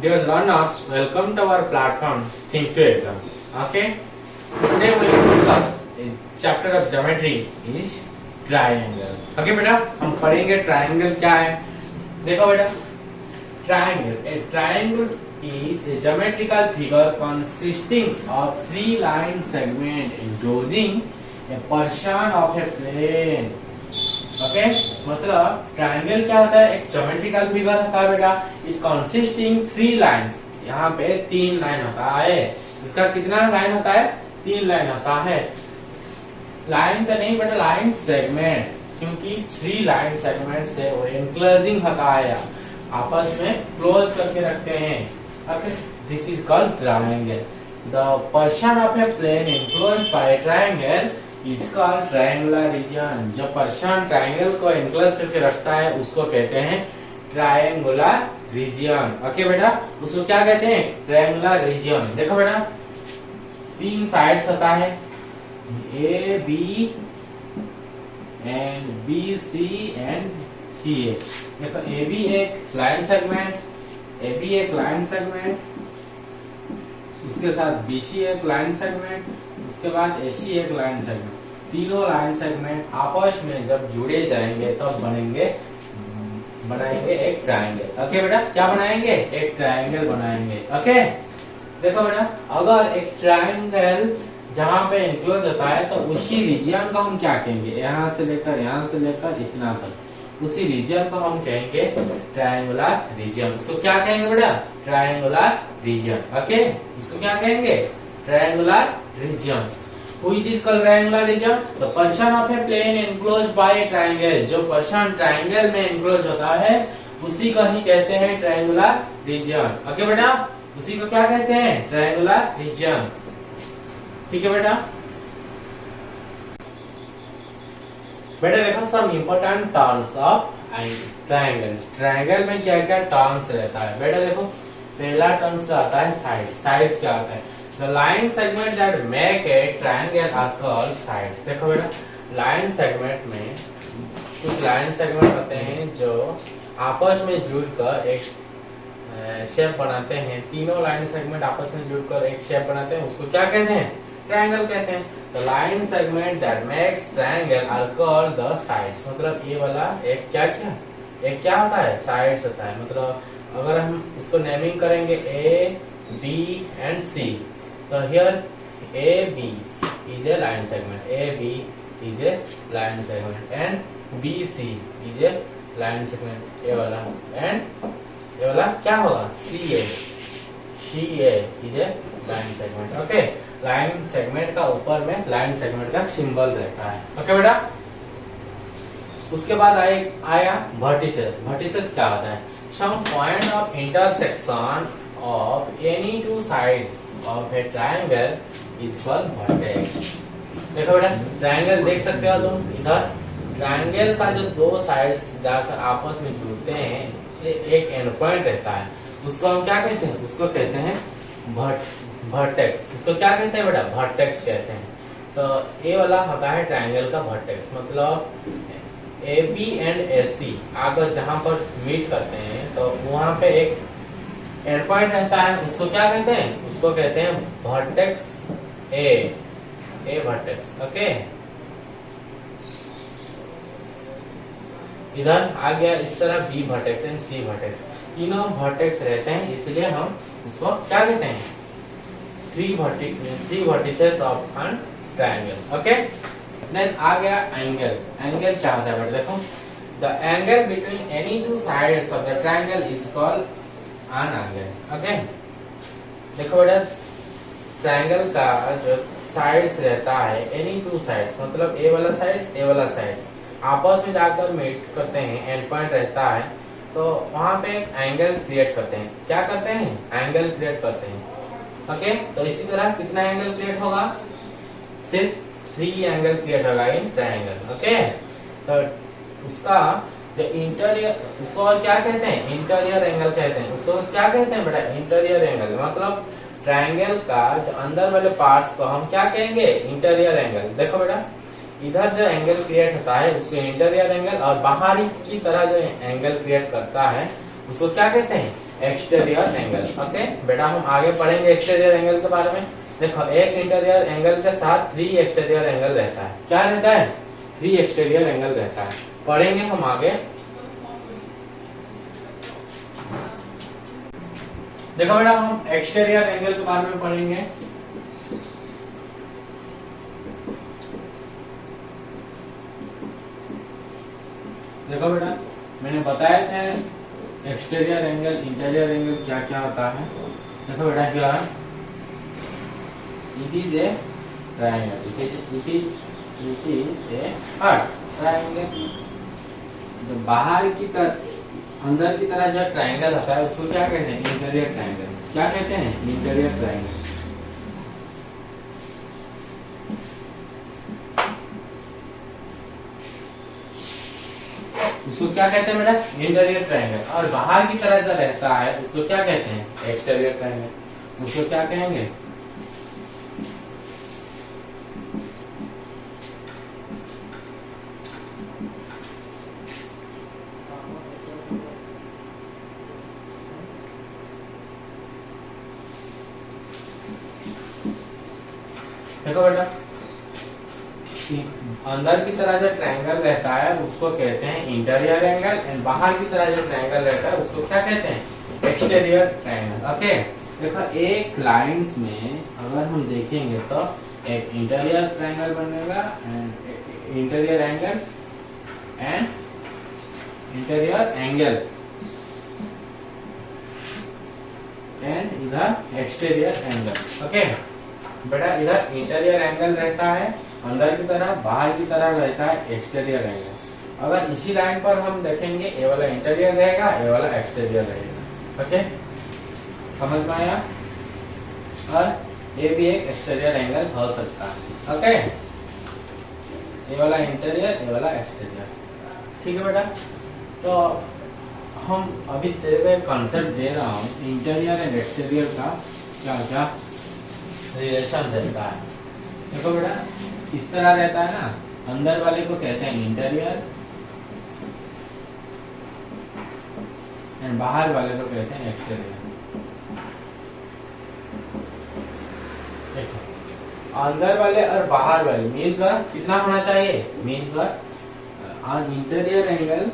Dear learners, welcome to our platform Think to Exam. Okay, today we will discuss a chapter of geometry is triangle. Okay बेटा, हम पढ़ेंगे triangle क्या है. देखो बेटा, triangle. A triangle is a geometrical figure consisting of three line segments enclosing a portion of a plane. Okay मतलब triangle क्या होता है, एक ज्योमेट्रिकल फिगर होता है बेटा. इट कंसिस्टिंग थ्री लाइंस, यहाँ पे तीन लाइन होता है. इसका कितना लाइन होता है, तीन लाइन होता है. लाइन तो नहीं बेटा, लाइन सेगमेंट, क्योंकि थ्री लाइन सेगमेंट से वो एनक्लोजिंग होता है, आपस में क्लोज करके रखते हैं. Okay, this is called triangle. The portion of a plane enclosed by triangle is called triangular region. जो पोर्शन ट्रायंगल को एनक्लोज करके रखता है उसको कहते हैं ट्रायंगुलर रीजन. ओके बेटा, उसको क्या कहते हैं, ट्रायंगुलर रीजन. देखो बेटा, तीन साइड्स होता है, A B and B C and C A. देखो ए बी एक लाइन सेगमेंट, ए बी एक लाइन सेगमेंट, उसके साथ बी सी एक लाइन सेगमेंट, उसके बाद एसी एक लाइन सेगमेंट. तीनों लाइन सेगमेंट आपस में जब जुड़े जाएंगे तब बनाएंगे एक ट्रायंगल. ओके बेटा, क्या बनाएंगे, एक ट्रायंगल बनाएंगे. ओके देखो बेटा, अगर एक ट्रायंगल जहां पे एनक्लोज होता है तो उसी रीजन को हम क्या कहेंगे, यहाँ से लेकर इतना तक, उसी रीजन को हम कहेंगे ट्रायंगुलर रीजन. उसको क्या कहेंगे बेटा, ट्रायंगुलर रीजन. ओके, उसको क्या कहेंगे, triangular region. Which is called triangular region? The portion of a plane enclosed by a triangle. जो portion triangle में enclosed होता है उसी को ही कहते हैं triangular region. ओके बेटा, उसी को क्या कहते हैं, triangular region. ठीक है बेटा. बेटा देखो some important terms of triangle. Triangle में क्या क्या terms रहता है बेटा. देखो पहला terms आता है sides. Sides क्या होता है, The line segment that make a triangle are called sides. देखो बेटा, लाइन सेगमेंट में कुछ लाइन सेगमेंट होते हैं जो आपस में जुड़कर एक शेप बनाते हैं. तीनों लाइन सेगमेंट आपस में जुड़कर एक शेप बनाते हैं, उसको क्या कहते हैं, ट्रायंगल कहते हैं. The line segment that makes triangle are called the sides. मतलब ये वाला एक क्या होता है, sides होता है. मतलब अगर हम इसको नेमिंग करेंगे A, B and C, so here AB is a line segment, AB is a line segment and BC is a line segment. ये वाला and ये वाला क्या होगा, CA is a line segment. Okay, line segment का ऊपर में line segment का सिंबल रहता है. ओके बेटा, उसके बाद आया वर्टिसेस. वर्टिसेस क्या होता है, some point of intersection of any two sides of a triangle is called vertex. देखो बेटा, ट्रायंगल देख सकते हो तुम इधर. ट्रायंगल का जो दो साइड्स जाकर आपस में जुड़ते हैं, एक एंड पॉइंट रहता है, उसको हम क्या कहते हैं, उसको कहते हैं वर्टेक्स. उसको क्या कहते हैं बेटा, वर्टेक्स कहते हैं. तो ये वाला होता है ट्रायंगल का वर्टेक्स. मतलब ए बी एंड ए सी आकर जहां पर मीट करते हैं तो वहां पे एक एंड पॉइंट रहता है, उसको क्या कहते हैं, उसको कहते हैं वर्टेक्स ए वर्टेक्स. ओके, इधर आ गया इस तरह B vertex and C vertex. तीनों वर्टेक्स रहते हैं, इसलिए हम उसको क्या कहते हैं, three vertices of an triangle. Okay, then आ गया एंगल. एंगल क्या होता है बेटा, देखो the angle between any two sides of the triangle is called an angle. Okay, देखो बेटा, ट्रायंगल का जो साइड्स रहता है, एनी टू साइड्स मतलब ए वाला साइड्स आपस में जाकर मीट करते हैं, एंड पॉइंट रहता है, तो वहां पे एक एंगल क्रिएट करते हैं. क्या करते हैं, एंगल क्रिएट करते हैं. ओके, तो इसी तरह कितना एंगल क्रिएट होगा, सिर्फ 3 एंगल क्रिएट होगा इन ट्रायंगल. ओके, तो उसका जो इंटीरियर, उसको और क्या कहते हैं, इंटीरियर एंगल कहते हैं. उसको क्या कहते हैं बेटा, इंटीरियर एंगल. मतलब ट्रायंगल का जो अंदर वाले पार्ट्स को हम क्या कहेंगे, इंटीरियर एंगल. देखो बेटा, इधर जो एंगल क्रिएट होता है उसको इंटीरियर एंगल, और बाहरी की तरह जो एंगल क्रिएट करता है उसको क्या कहते हैं, एक्सटीरियर एंगल। ओके बेटा, हम आगे पढ़ेंगे एक्सटीरियर एंगल के बारे में। देखो, एक इंटीरियर एंगल के साथ 3 एक्सटीरियर एंगल रहता है। क्या रहता है? 3 एक्सटीरियर एंगल रहता है। पढ़ेंगे हम आगे। देखो बेटा, हम एक्सटीरियर एंगल के बारे में पढ़ेंगे। देखो बेटा, मैंने बताया था एक्सटीरियर एंगल, इंटीरियर एंगल क्या क्या होता है। देखो बेटा, क्या it is a triangle, it is a triangle. जो बाहर की तरफ अंदर की तरह जो ट्रायंगल होता है उसको क्या कहते हैं? Interior triangle. क्या कहते हैं? Interior triangle. उसको क्या कहते हैं बेटा? Interior triangle. और बाहर की तरह जो रहता है उसको क्या कहते हैं? Exterior triangle. उसको क्या कहेंगे? देखो बेटा, अंदर की तरह जो ट्रायंगल रहता है उसको कहते हैं इंटीरियर एंगल, एंड बाहर की तरह जो ट्रायंगल रहता है उसको क्या कहते हैं? Exterior triangle. ओके, देखो एक लाइंस में अगर हम देखेंगे तो एक इंटीरियर ट्रायंगल बनेगा, and interior angle and interior angle, and इधर एक्सटीरियर एंगल। ओके बेटा, इधर इंटीरियर एंगल रहता है अंदर की तरह, बाहर की तरह रहता है एक्सटीरियर एंगल। अगर इसी लाइन पर हम देखेंगे, ये वाला इंटीरियर रहेगा, ये वाला एक्सटीरियर रहेगा। ओके, समझ में आया? और ये भी एक एक्सटीरियर एंगल हो सकता है। ओके, ये वाला इंटीरियर, ये वाला एक्सटीरियर। ठीक है बेटा, तो हम अभी तेरे को एक कॉन्सेप्ट दे रहा हूँ, इंटीरियर एंड एक्सटीरियर का क्या क्या रिलेशन रहता है। देखो बेटा, इस तरह रहता है ना, अंदर वाले को कहते हैं इंटीरियर एंड बाहर वाले को कहते हैं एक्सटीरियर। अंदर वाले और बाहर वाले मिलकर कितना होना चाहिए? मिलकर interior angle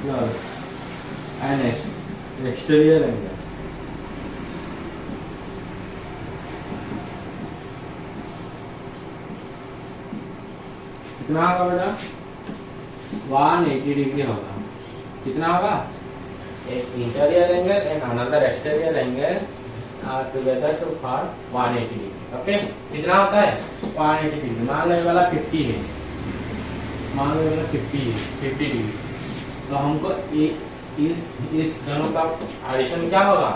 plus an exterior angle कितना होगा बेटा? 180 डिग्री होगा। कितना होगा? एक interior angle and another exterior angle are together to form 180 degree. Okay, कितना होता है? 180 डिग्री। मान लो ये वाला 50 है, मान लो ये वाला 50 डिग्री, तो हमको इस दोनों का एडिशन क्या होगा?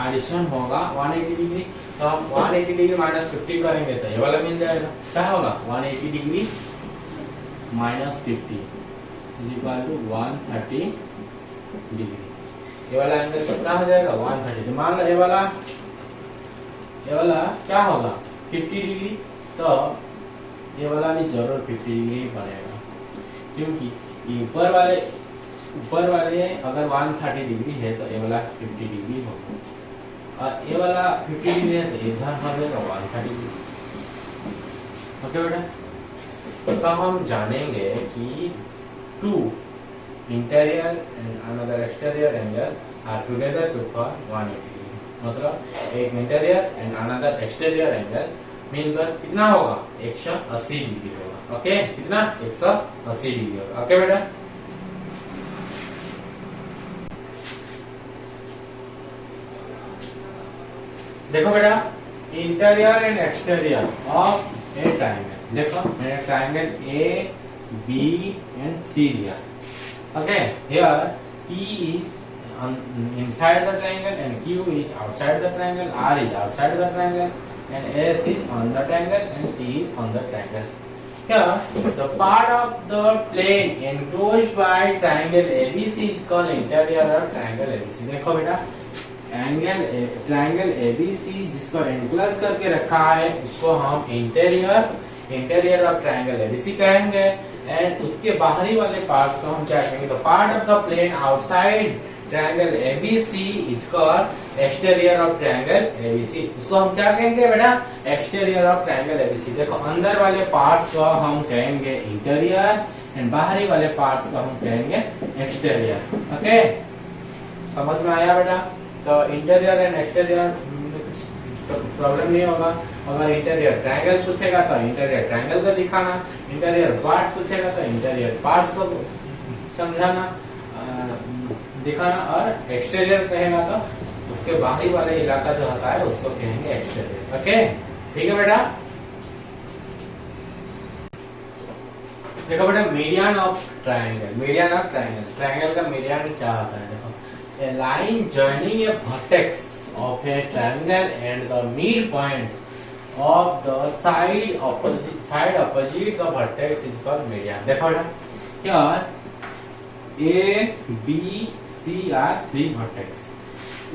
एडिशन होगा 180 डिग्री। तो हम 180 डिग्री माइनस 50 करेंगे तो ये वाला मिल जाएगा। क्या होगा? 180 degree minus 50 is equal to 130 degree. ये वाला एंगल कितना हो जाएगा? 130। मान लो ये वाला क्या होगा? 50 डिग्री, तो ये वाला भी जरूर 50 डिग्री बनेगा, क्योंकि ऊपर वाले अगर 130 डिग्री है तो ये वाला 50 डिग्री होगा, और ये वाला 50 डिग्री है तो इधर हो जाएगा 130 डिग्री। ओके बेटा, तो हम जानेंगे कि two interior and another exterior angle are together to form 180 degree. मतलब एक interior and another exterior angle मिलकर कितना होगा? 180 डिग्री होगा। ओके, कितना? 180 डिग्री होगा। ओके बेटा, देखो बेटा, interior and exterior of a triangle. देखो मैंने ट्रायंगल ए बी एंड सी लिया। Okay, here P is inside the triangle and Q is outside the triangle, R is outside the triangle, and S is on the triangle and T is on the triangle. Here, the part of the plane enclosed by triangle ABC is called interior of triangle ABC. देखो बेटा, triangle ABC जिसको enclose करके रखा है उसको हम interior interior of triangle ABC कहेंगे। एंड उसके बाहरी वाले पार्ट्स को हम क्या कहेंगे, the part of the plane outside triangle ABC is called exterior of triangle ABC. उसको हम क्या कहेंगे बेटा, एक्सटीरियर ऑफ ट्रायंगल एबीसी। देखो अंदर वाले पार्ट्स को हम कहेंगे इंटीरियर एंड बाहरी वाले पार्ट्स को हम कहेंगे एक्सटीरियर। ओके, समझ में आया बेटा? तो इंटीरियर एंड एक्सटीरियर प्रॉब्लम नहीं होगा। अगर इंटीरियर ट्रायंगल पूछेगा तो इंटीरियर ट्रायंगल को दिखाना, इंटीरियर पार्ट पूछेगा तो इंटीरियर पार्ट्स को समझाना, दिखाना, और एक्सटीरियर कहेगा तो उसके बाहरी वाले इलाका जो होता है उसको कहेंगे एक्सटीरियर। ओके, ठीक है बेटा? देखो बेटा, median of triangle, median of triangle, triangle का मीडियन क्या होता है? देखो, a line joining a vertex of a triangle and the midpoint of the side opposite the vertex is called median. देखो बेटा, here A, B, C are three vertex.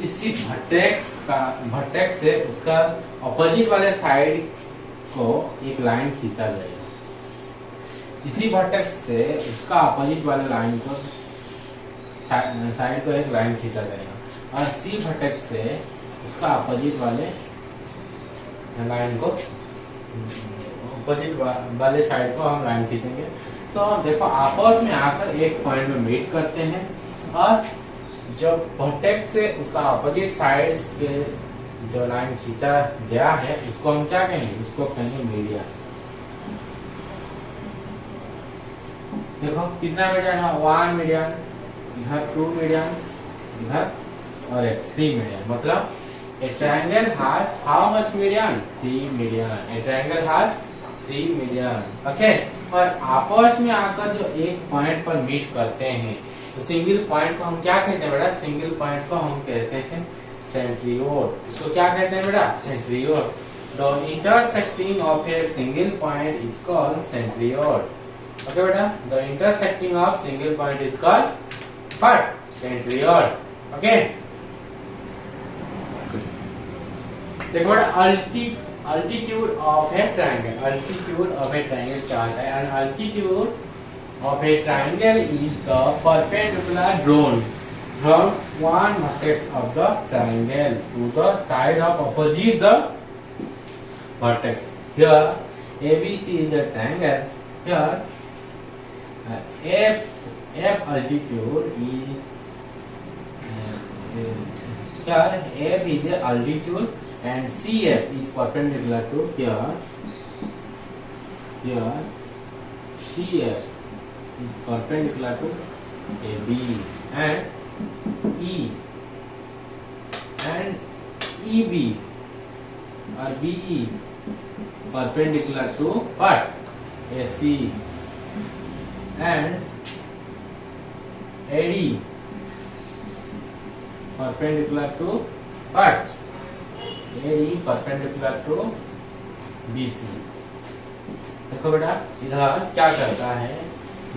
इसी vertex से उसका opposite वाले साइड को एक लाइन खींचा जाएगा। इसी vertex से उसका opposite वाले लाइन को साइड को एक लाइन खींचा जाएगा, और सी वर्टेक्स से उसका अपोजिट वाले लाइन को, अपोजिट वाले साइड को हम लाइन खींचेंगे। तो देखो आपस में आकर एक पॉइंट में मीट करते हैं, और जो वर्टेक्स से उसका अपोजिट साइड के जो लाइन खींचा गया है उसको हम क्या कहेंगे, उसको कहेंगे मीडियन। देखो कितना मीडियन है, 1 मीडियन, इधर 2 मीडियन, इधर और एक 3 मीडियन। मतलब a triangle has how much median? 3 median. A triangle has 3 median. Okay, और आपस में आकर जो एक पॉइंट पर मीट करते हैं तो सिंगल पॉइंट को हम क्या कहते हैं बेटा? सिंगल पॉइंट को हम कहते हैं सेंट्रियोड। इसको क्या कहते हैं बेटा? सेंट्रियोड। The intersecting of a single point is called centriode. Okay बेटा, the intersecting of single point is called what? Centriode. Okay, देखो altitude of a triangle, altitude of a triangle क्या होता है? And altitude of a triangle is the perpendicular drawn from one vertex of the triangle to the side of opposite the vertex. Here ABC is a triangle. Here F altitude is here F is a altitude and CF is perpendicular to here CF is perpendicular to AB and E and EB or BE perpendicular to what? AC and AD perpendicular to what? AD perpendicular to BC। देखो बेटा, इधर क्या करता है,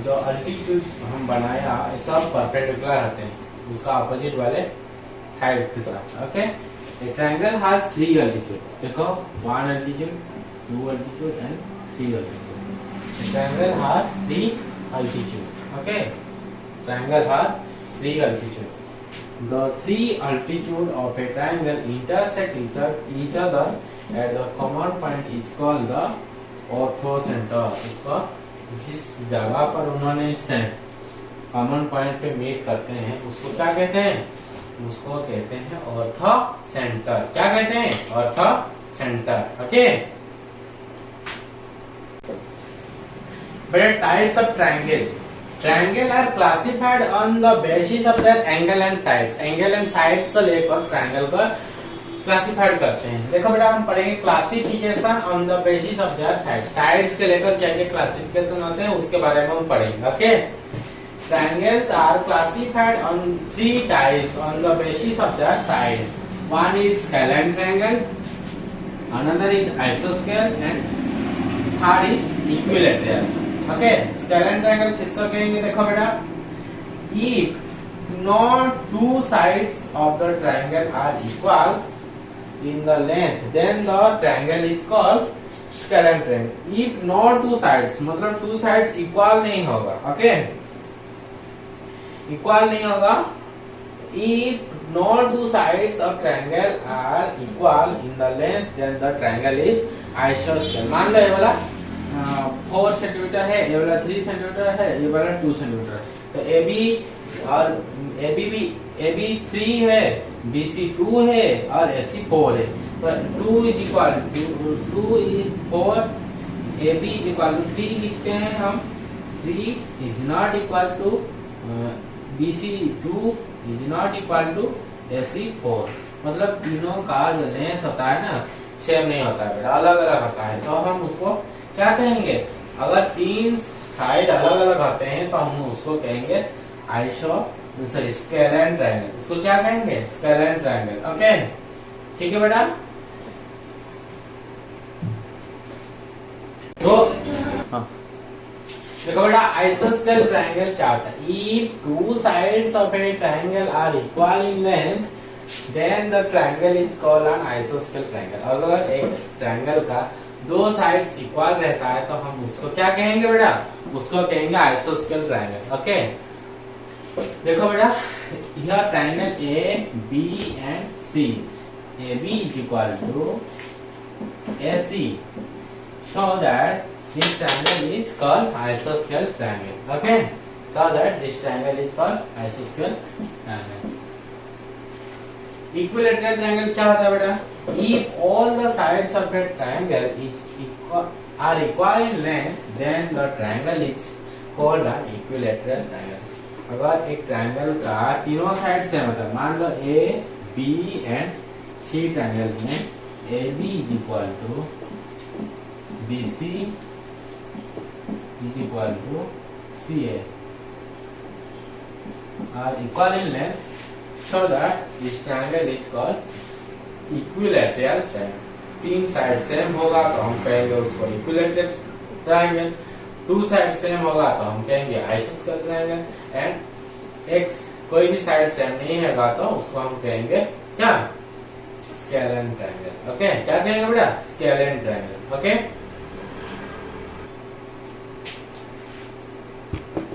जो altitude हम बनाया ये सब परपेंडिकुलर रहते हैं उसका अपोजिट वाले साइड के साथ। Okay, A triangle has 3 altitude. देखो 1 altitude, 2 altitude and 3 altitude. A triangle has 3 altitude. Okay, triangle has 3 altitude. The 3 altitude of a triangle intersect each other at the common point is called the orthocenter। उसका जिस जगह पर उन्होंने common point पे meet करते हैं उसको क्या कहते हैं? उसको कहते हैं ऑर्थो सेंटर। क्या कहते हैं? Orthocentre. ओके बेटा, types of triangle. Triangle are classified on the basis of their angle and sides. Angle and sides को लेकर ट्रायंगल को क्लासिफाइड करते हैं। देखो बेटा, हम पढ़ेंगे classification on the basis of their sides. Sides के लेकर क्या क्या क्लासिफिकेशन होते हैं उसके बारे में हम पढ़ेंगे। Okay, triangles are classified on 3 types on the basis of their sides. One is scalene triangle, another is आइसोस्केल and third is equilateral. Okay, scalene triangle किसको कहेंगे? देखो बेटा, if not 2 sides of the triangle are equal in the length, then the triangle is called scalene triangle. If not two sides मतलब two sides equal नहीं होगा, okay, equal नहीं होगा। If not two sides of triangle are equal in the length then the triangle is आइसोस्केल। मान लो ये वाला 4 सेंटीमीटर है, ये वाला 3 सेंटीमीटर है, ये वाला 2 सेंटीमीटर है, तो AB और AB 3 है, BC 2 है और AC 4 है, तो 2 is equal to 2 is 4, AB is equal to 3 लिखते हैं हम। 3 is not equal to BC 2 is not equal to AC 4। मतलब तीनों का जो लेंथ होता है ना सेम नहीं होता है बेटा, अलग अलग होता है। तो हम उसको क्या कहेंगे, अगर तीन साइड अलग अलग होते हैं तो हम उसको कहेंगे स्केलेन ट्रायंगल। उसको क्या कहेंगे, स्केलेन ट्रायंगल, ओके, ठीक है बेटा। तो देखो बेटा आइसोस्केल ट्रायंगल क्या होता है। If two sides of a triangle are equal in length then the triangle is called an आइसोस्केल ट्रायंगल। अगर एक ट्रायंगल का दो साइड्स इक्वल रहता है तो हम उसको क्या कहेंगे बेटा, उसको कहेंगे आइसोस्केल ट्रायंगल, ओके। देखो बेटा यह triangle A B and C, A B is equal to A C, so that this triangle is called isosceles triangle, okay, so that this triangle is called isosceles triangle। equilateral triangle क्या होता है बेटा, if all the sides of a triangle is are equal in length then the triangle is called an equilateral triangle। अगर एक triangle का तीनों side same होता है, मान लो A B and C triangle में A B is equal to B C is equal to CA are equal in length, so that this triangle is called equilateral triangle। तीन side same होगा तो हम कहेंगे उसको equilateral triangle, two side same होगा तो हम कहेंगे आइसोस्केल ट्रायंगल, एंड एक कोई भी साइड सेम नहीं होगा तो उसको हम कहेंगे क्या, स्केलेन ट्रायंगल, ओके। क्या कहेंगे बेटा, स्केलेन ट्रायंगल, ओके।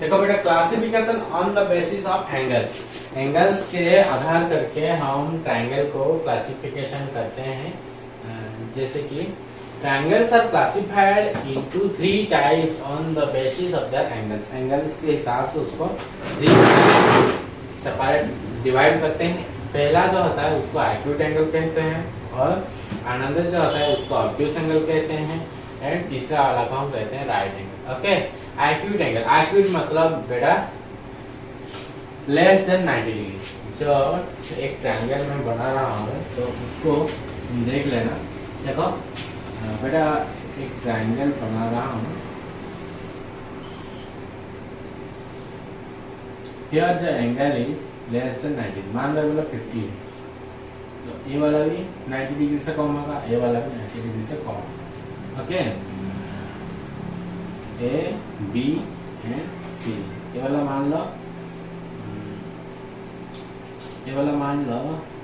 देखो बेटा classification on the basis of angles, angles के आधार करके हम ट्रायंगल को क्लासिफिकेशन करते हैं। जैसे कि triangles are classified into 3 types on the basis of their angles. Angles के हिसाब से उसको 3 सेपरेट डिवाइड करते हैं। पहला जो होता है उसको एक्यूट एंगल कहते हैं, और अनदर जो होता है उसको ऑब्ट्यूज एंगल कहते हैं, एंड तीसरा वाला को हम कहते हैं right angle, okay. Acute angle, acute मतलब बेटा लेस देन 90 डिग्री। जो एक ट्रायंगल में बना रहा हूँ तो उसको देख लेना। देखो बेटा एक ट्रायंगल बना रहा हूँ, here the angle is less than 90, मान लो 50, तो ये वाला भी 90 डिग्री से कम होगा, ये वाला भी 90 डिग्री से कम होगा, ओके। ए बी एंड सी, ये वाला मान लो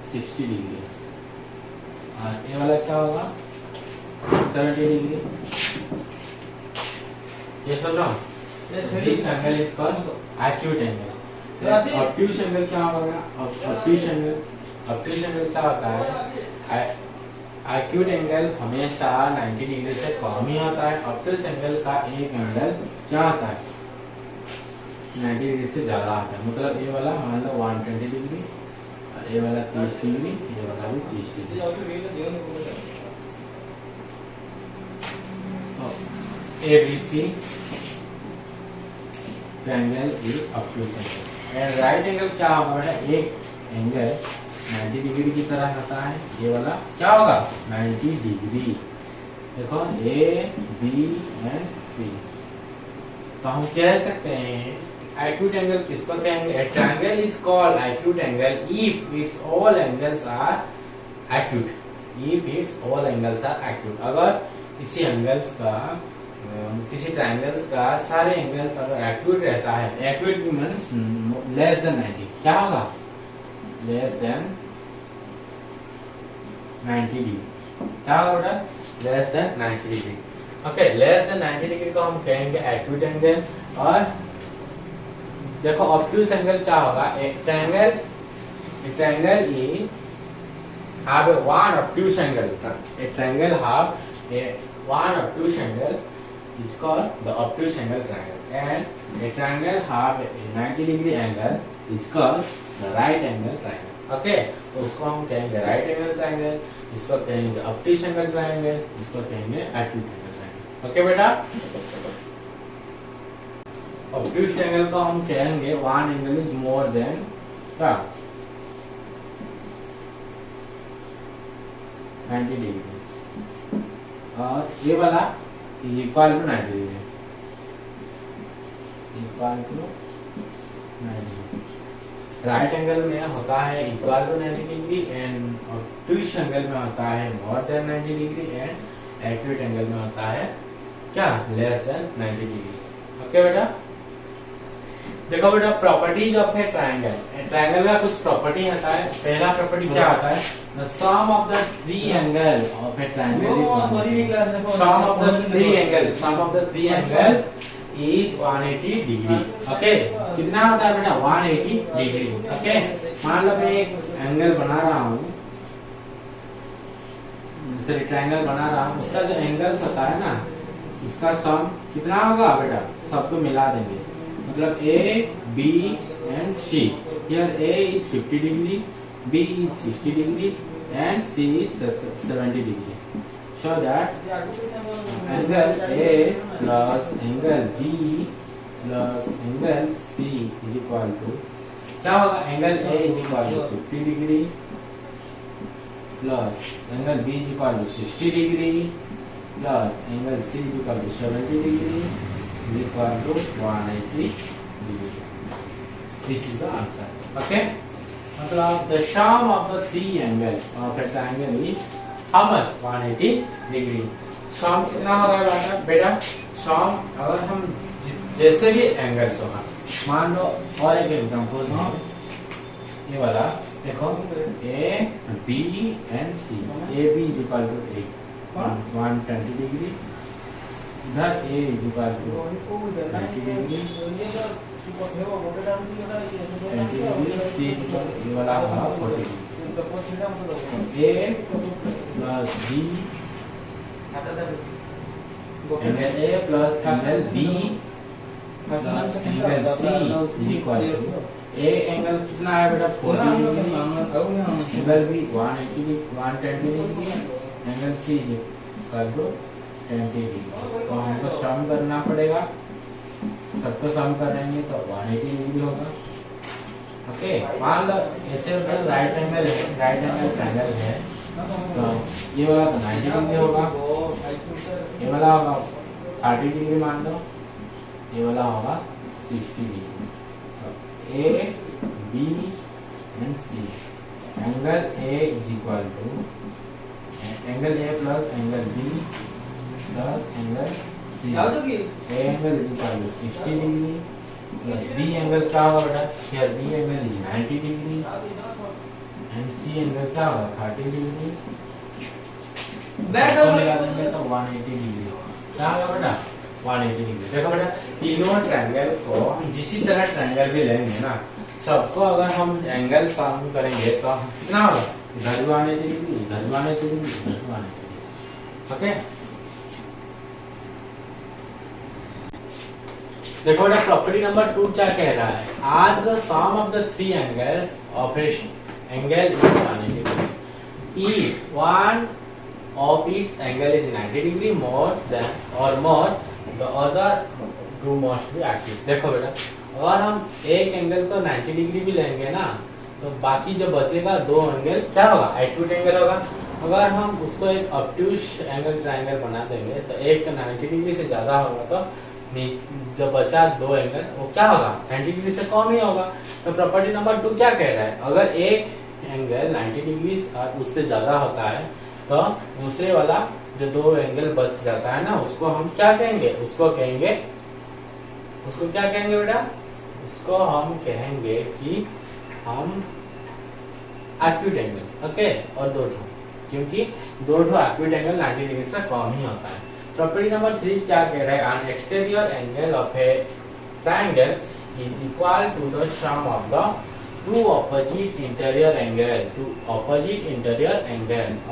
60 डिग्री, और ये वाला क्या होगा 70 डिग्री। ये समझो, this angle is called acute angle. Obtuse angle क्या होगा, ऑब्ट्यूज एंगल क्या होता है, एक्यूट एंगल हमेशा 90 डिग्री से कम ही होता है। ऑब्ट्यूज एंगल का एक एंगल क्या होता है 90 डिग्री से ज्यादा आता है। मतलब ये वाला मान लो 120 डिग्री, और ये वाला 30 डिग्री, ये वाला भी 30 degree. ABC triangle is obtuse angle. And right angle क्या होगा, एक एंगल 90 डिग्री की तरह होता है, ये वाला क्या होगा 90 डिग्री। देखो ए बी एंड सी, तो हम कह सकते हैं एक्यूट एंगल किसको कहेंगे, a triangle is called acute angle if its all angles are acute, if its all angles are acute. अगर किसी एंगल्स का किसी ट्रायंगल्स का सारे एंगल्स अगर एक्यूट रहता है, एक्यूट मींस लेस देन 90, क्या होगा लेस देन 90 डिग्री, क्या होगा less than 90 degree. Okay, less than 90 degree को हम कहेंगे एक्यूट एंगल। और देखो ऑब्ट्यूज एंगल क्या होगा, एक triangle is have a one obtuse angle. A triangle have a one obtuse angle is called the obtuse angle triangle, and a triangle have a 90 degree angle is called the right angle triangle. Okay, तो उसको हम कहेंगे right angle triangle, इसको कहेंगे obtuse angle triangle, इसको कहेंगे acute angle triangle. Okay बेटा, obtuse angle को हम कहेंगे one angle is more than क्या 90 डिग्री, और ये वाला is equal to 90 degree, equal to 90 degree. Right angle में होता है equal to 90 degree, and obtuse angle में होता है more than 90 degree, and acute angle में होता है क्या लेस देन 90 डिग्री। ओके बेटा, देखो बेटा properties of a triangle. Triangle का कुछ प्रॉपर्टी आता है। पहला प्रॉपर्टी क्या आता है, the sum of the three angle of a triangle, sum of the three angle is 180 degree. Okay, कितना होता है बेटा 180 डिग्री। ओके, मान लो मैं एक एंगल बना रहा हूँ, सॉरी ट्रायंगल बना रहा हूँ, उसका जो एंगल्स होता है ना, इसका सम कितना होगा बेटा, सबको मिला देंगे, मतलब A, B and C. Here A is 50 degree, B is 60 degree, and C is 70 degree. So that angle A plus angle B plus angle C is equal to क्या होगा, angle A is equal to 50 degree plus angle B is equal to 60 degree plus angle C is equal to 70 degree equal to 180 degree. This is the answer. Okay, मतलब the sum of the three angles of a triangle is how much 180 degree. sum कितना हो रहा है बेटा, sum अगर हम जैसे भी एंगल्स होगा, मान लो और एक एग्जांपल है, ये वाला देखो A, B and C, AB is equal to 120 degree, इधर A is equal to 90 degree, 90 degree, C is equal to ये वाला होगा 40 degree। A plus B, angle A plus angle B plus angle C is equal to A angle कितना है बेटा 40 degree, angle B 110 degree, angle C is equal to 20 degree. तो हमको सम करना पड़ेगा, सबको सम करेंगे तो 180 डिग्री होगा। ओके, मान लो ऐसे राइट एंगल है, राइट एंगल ट्रायंगल है, तो ये वाला तो 90 डिग्री होगा, ये वाला होगा 30 डिग्री मान लो, ये वाला होगा 60 डिग्री। तो A, B and C, angle A is equal to angle A plus angle B plus angle C. A angle is equal to 60 degree plus B angle क्या होगा बेटा, here B angle is 90 degree and C angle क्या होगा 30 degree, मिला देंगे तो 180 degree होगा। क्या होगा बेटा 180 डिग्री। देखो बेटा तीनों ट्रायंगल को जिसी तरह ट्रायंगल भी लेंगे ना, सबको अगर हम एंगल सम करेंगे तो कितना होगा, इधर भी 180 डिग्री, इधर भी 180 डिग्री, इधर भी 180 डिग्री। ओके, देखो बेटा प्रॉपर्टी नंबर 2 क्या कह रहा है, आज the sum of the three angles of angle is 180 degree, if one of its angle is 90 degree more than or more, the other two must be acute। देखो बेटा अगर हम एक एंगल को 90 डिग्री भी लेंगे ना, तो बाकी जो बचेगा दो एंगल क्या होगा, एक्यूट एंगल होगा। अगर हम उसको एक ऑब्ट्यूज एंगल ट्रायंगल बना देंगे तो एक 90 डिग्री से ज्यादा होगा, तो जो बचा दो एंगल वो क्या होगा 90 डिग्री से कम ही होगा। तो प्रॉपर्टी नंबर 2 क्या कह रहा है, अगर एक एंगल 90 डिग्री और उससे ज्यादा होता है तो दूसरे वाला जो दो एंगल बच जाता है ना, उसको हम क्या कहेंगे, उसको क्या कहेंगे बेटा, उसको हम कहेंगे कि हम एक्यूट एंगल। ओके, और दो ठो, क्योंकि दो ठो एक्यूट एंगल 90 डिग्री से कम ही होता है। प्रॉपर्टी नंबर 3 क्या कह रहा है? An exterior angle of a triangle is equal to the sum of the two opposite interior angle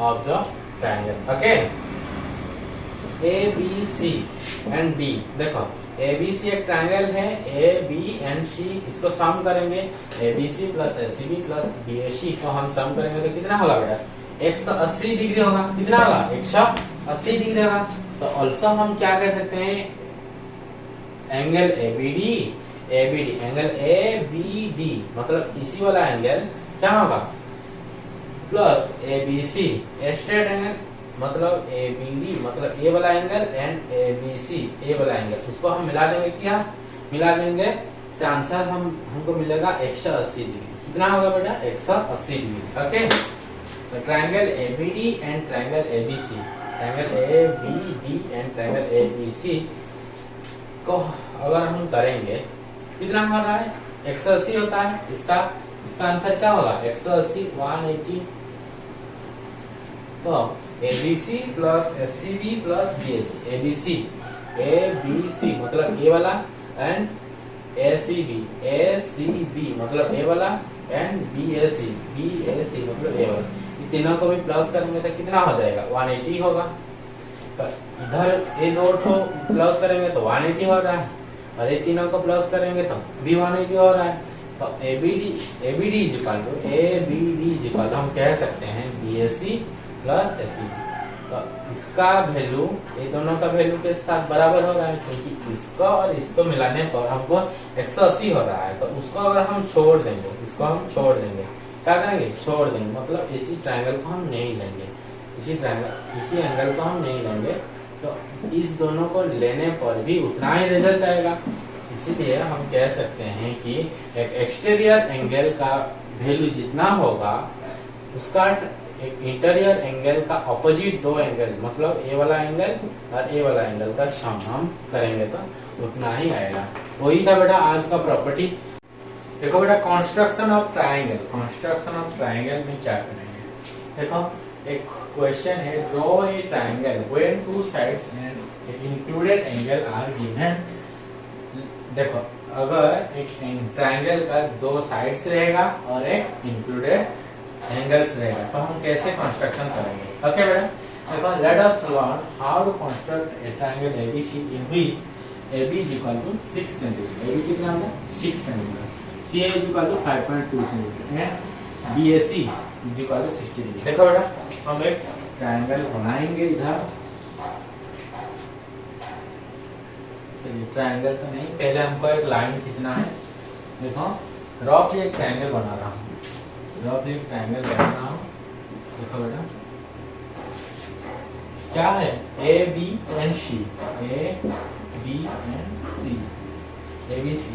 of the triangle. Okay, A B C and D. देखो A B C एक triangle है, A B and C, इसको सम करेंगे A B C plus A C B plus B A C को हम सम करेंगे तो कितना होगा बेटा? 180 डिग्री होगा। कितना होगा? 180 डिग्री होगा। तो ऑल्सो हम क्या कह सकते हैं? एंगल ABD एंगल ABD मतलब इसी वाला एंगल क्या होगा? प्लस ABC स्ट्रेट एंगल मतलब ABD मतलब ए वाला एंगल एंड ABC ए वाला एंगल, उसको हम मिला देंगे। क्या मिला देंगे? से आंसर हमको मिलेगा 180 डिग्री। कितना होगा बेटा? 180 डिग्री। ओके, तो triangle ABD and triangle ABC, triangle ABD and triangle ABC को अगर हम करेंगे कितना हो रहा है? 180 होता है। इसका आंसर क्या होगा? 180 180। तो ABC plus SCB plus BAC, ABC मतलब ए वाला एंड ACB मतलब ए वाला एंड BAC मतलब ए वाला, ये तीनों को भी प्लस करेंगे तो कितना हो जाएगा? 180 होगा। तो इधर ये दो को प्लस करेंगे तो 180 हो रहा है, और ये तीनों को प्लस करेंगे तो भी 180 हो रहा है। तो ABD इज इक्वल टू हम कह सकते हैं BAC प्लस ACB। तो इसका वैल्यू ये दोनों का वैल्यू के साथ बराबर हो रहा है, क्योंकि इसको और इसको मिलाने पर हमको 180 हो रहा है। तो उसको अगर हम छोड़ देंगे, इसको हम छोड़ देंगे, क्या करेंगे? छोड़ देंगे मतलब इसी ट्रायंगल को हम नहीं लेंगे, इसी एंगल को हम नहीं लेंगे। तो इस दोनों को लेने पर भी उतना ही रिजल्ट आएगा। इसीलिए हम कह सकते हैं कि एक एक्सटीरियर एंगल का वैल्यू जितना होगा उसका एक इंटीरियर एंगल का ऑपोजिट दो एंगल मतलब ए वाला एंगल और ए वाला एंगल का सम हम करेंगे तो उतना ही आएगा। वही था बेटा आज का प्रॉपर्टी। देखो बेटा, कंस्ट्रक्शन ऑफ ट्रायंगल में क्या करेंगे? देखो एक क्वेश्चन है, draw a triangle when two sides and included angle are given. देखो अगर एक ट्रायंगल का दो साइड्स रहेगा और एक इंक्लूडेड एंगल्स रहेगा तो हम कैसे कंस्ट्रक्शन करेंगे? ओके बेटा, देखो let us learn how to construct a triangle ABC in which AB is equal to 6 centimetre. AB कितना होगा? 6 centimetre. CA is equal to 5.2 centimetre and BAC is equal to 60 degree. देखो बेटा, हम एक triangle बनाएंगे इधर। चलिए, ट्रायंगल तो नहीं, पहले हमको एक लाइन खींचना है। देखो रफली एक ट्रायंगल बना रहा हूँ, देखो बेटा क्या है? A B and C, ABC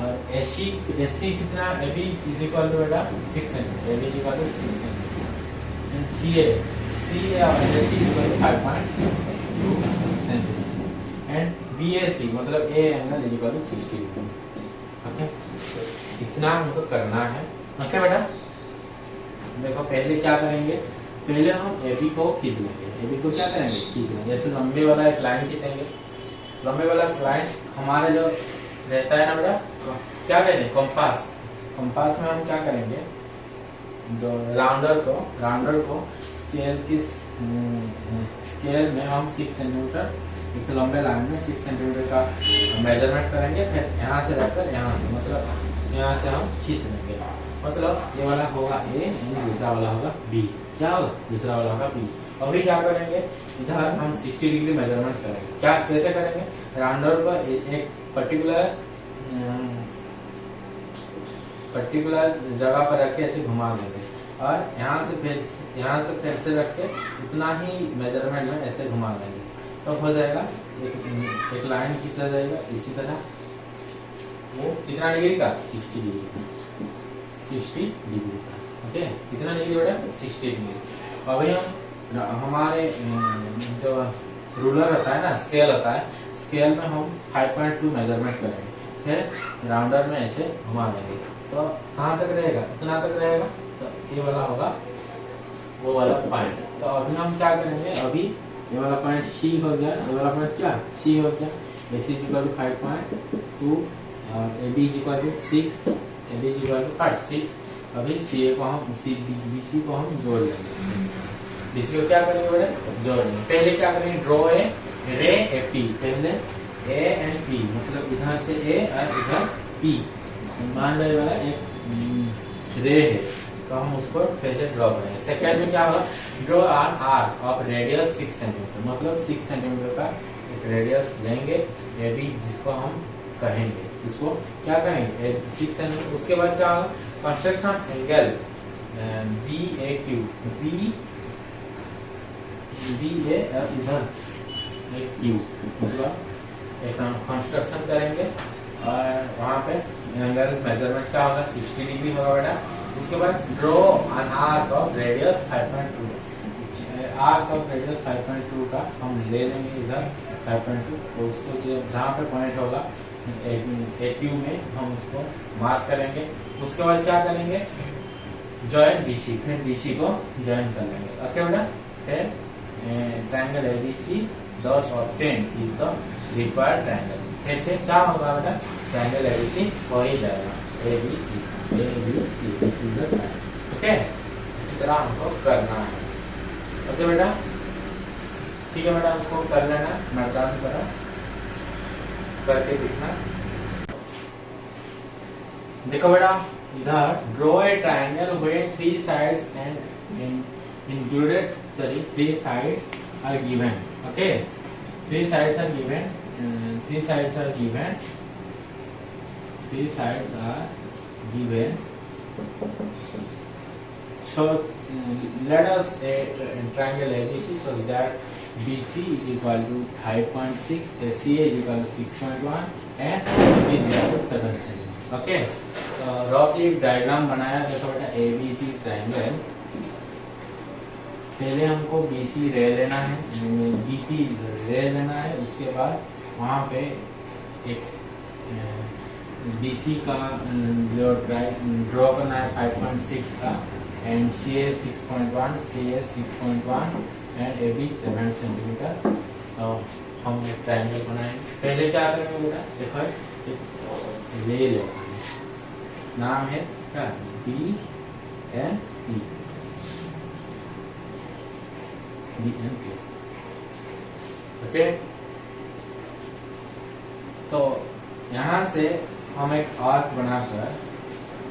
और AC कितना? AB इज इक्वल टू बेटा 6 centimetre, AB is equal to 6 centimetre and CA और AC is equal to 5.2 centimetre and BAC मतलब A angle is equal to 60 degree. Okay, इतना हमको करना है। Okay बेटा, देखो पहले क्या करेंगे? पहले हम AB को खींच लेंगे। AB को क्या करेंगे? खींच लेंगे। जैसे लंबे वाला एक लाइन खींचेंगे। लंबे वाला लाइन हमारा जो रहता है ना बेटा, क्या करेंगे? कंपास में हम क्या करेंगे? जो राउंडर को स्केल में हम 6 सेंटीमीटर एक लंबे लाइन में 6 सेंटीमीटर का मेजरमेंट करेंगे। फिर यहाँ से रहकर यहाँ से मतलब यहाँ से हम खींच लेंगे। मतलब ये वाला होगा A, दूसरा वाला होगा B। क्या होगा? दूसरा वाला होगा B। अभी क्या करेंगे? इधर हम 60 डिग्री मेजरमेंट करेंगे। क्या कैसे करेंगे? राउंडर को एक पर्टिकुलर जगह पर रख के ऐसे घुमा देंगे और यहाँ से फिर से रख के उतना ही मेजरमेंट में ऐसे घुमा देंगे तो हो जाएगा एक लाइन खींचा जाएगा इसी तरह। वो कितना डिग्री का? 60 डिग्री का। ओके, कितना डिग्री बेटा? 60 डिग्री। अभी हम हमारे जो रूलर होता है ना, स्केल होता है, स्केल में हम 5.2 मेजरमेंट करेंगे। फिर राउंडर में ऐसे घुमा देंगे तो कहाँ तक रहेगा? इतना तक रहेगा। तो ये वाला होगा वो वाला पॉइंट। तो अभी हम क्या करेंगे? अभी ये वाला पॉइंट सी हो गया, ये वाला पॉइंट क्या सी हो गया। AC इक्वल टू 5.2 और AB equal to 6, AB equal to 6। अभी CA को हम BC को हम जोड़ लेंगे। BC को क्या करेंगे बेटा, जोड़ेंगे। पहले क्या करेंगे, ड्रॉ ए रे AP, पहले A एंड P, मतलब इधर से A और इधर P। मान लो वाला एक रे है तो हम उसको पहले ड्रॉ करेंगे। सेकेंड में क्या होगा, ड्रॉ आन आर्क ऑफ रेडियस 6 सेंटीमीटर, मतलब 6 सेंटीमीटर का एक रेडियस लेंगे AB, जिसको हम कहेंगे, इसको क्या कहेंगे 6 सेंटीमीटर। उसके बाद क्या होगा, कंस्ट्रक्शन एंगल BAQ, BA इधर एक Q, मतलब एक कंस्ट्रक्शन करेंगे और वहाँ पे एंगल मेजरमेंट क्या होगा 60 डिग्री होगा बेटा। इसके बाद draw an arc of radius 5.2, arc of radius 5.2 का हम ले लेंगे इधर 5.2, तो उसको जहाँ पे पॉइंट होगा AQ में हम उसको मार्क करेंगे। उसके बाद क्या करेंगे, जॉइन BC, फिर BC को जॉइन कर लेंगे। ओके बेटा, फिर ट्रायंगल ABC 10 और 10 इज द रिक्वायर्ड ट्रायंगल। फिर से क्या होगा बेटा, ट्रायंगल ABC हो ही जाएगा, ABC, this is the triangle. Okay, इसी तरह हमको करना है। ओके बेटा, ठीक है बेटा, उसको कर लेना, मैदान करा करके दिखना। देखो बेटा, इधर draw a triangle where 3 sides and included, sorry, 3 sides are given. Okay, 3 sides are given. 3 sides are given. 3 sides are given. So let us a triangle ABC shows that BC is equal to 5.6, CA is equal to 6.1 and AB is equal to 7 cm. Okay, रफली एक diagram बनाया। देखो बेटा, ABC triangle, पहले हमको BC ले लेना है, BP ले लेना है। उसके बाद वहाँ पे एक BC का जो ड्रॉ करना है 5.6 का, and CA 6.1, CA 6.1 and AB 7 centimetre. तो हम एक ट्रायंगल बनाएंगे। पहले क्या करेंगे बेटा, देखो एक ले लेना है, नाम है क्या, BNP, ओके। तो यहाँ से हम एक आर्क बनाकर,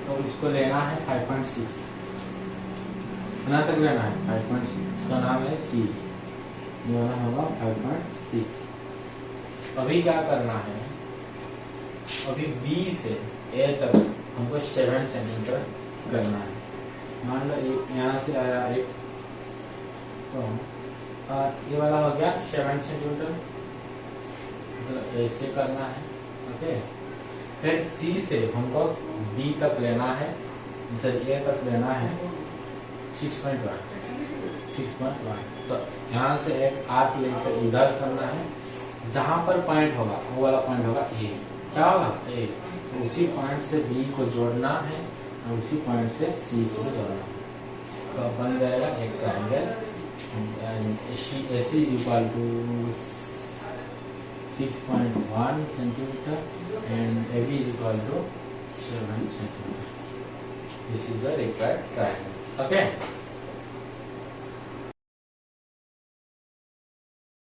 तो उसको लेना है 5.6, कितना तक लेना है 5.6, उसका नाम है C, लेना होगा 5.6। अभी क्या करना है, अभी B से A तक हमको 7 सेंटीमीटर करना है। मान लो एक यहाँ से आया एक, तो ये वाला हो गया 7 सेंटीमीटर, मतलब ऐसे करना है। ओके, फिर C से हमको B तक लेना है, जैसे A तक लेना है 6.1, तो यहाँ से एक आर्क लेकर इधर करना है, जहाँ पर पॉइंट होगा वो वाला पॉइंट होगा A, क्या होगा A, तो उसी पॉइंट से B को जोड़ना है और उसी पॉइंट से C को जोड़ना है, तो बन जाएगा एक triangle. AC is equal to 6.1 centimeter and AB is equal to 7 centimeter. This is the required triangle. Okay.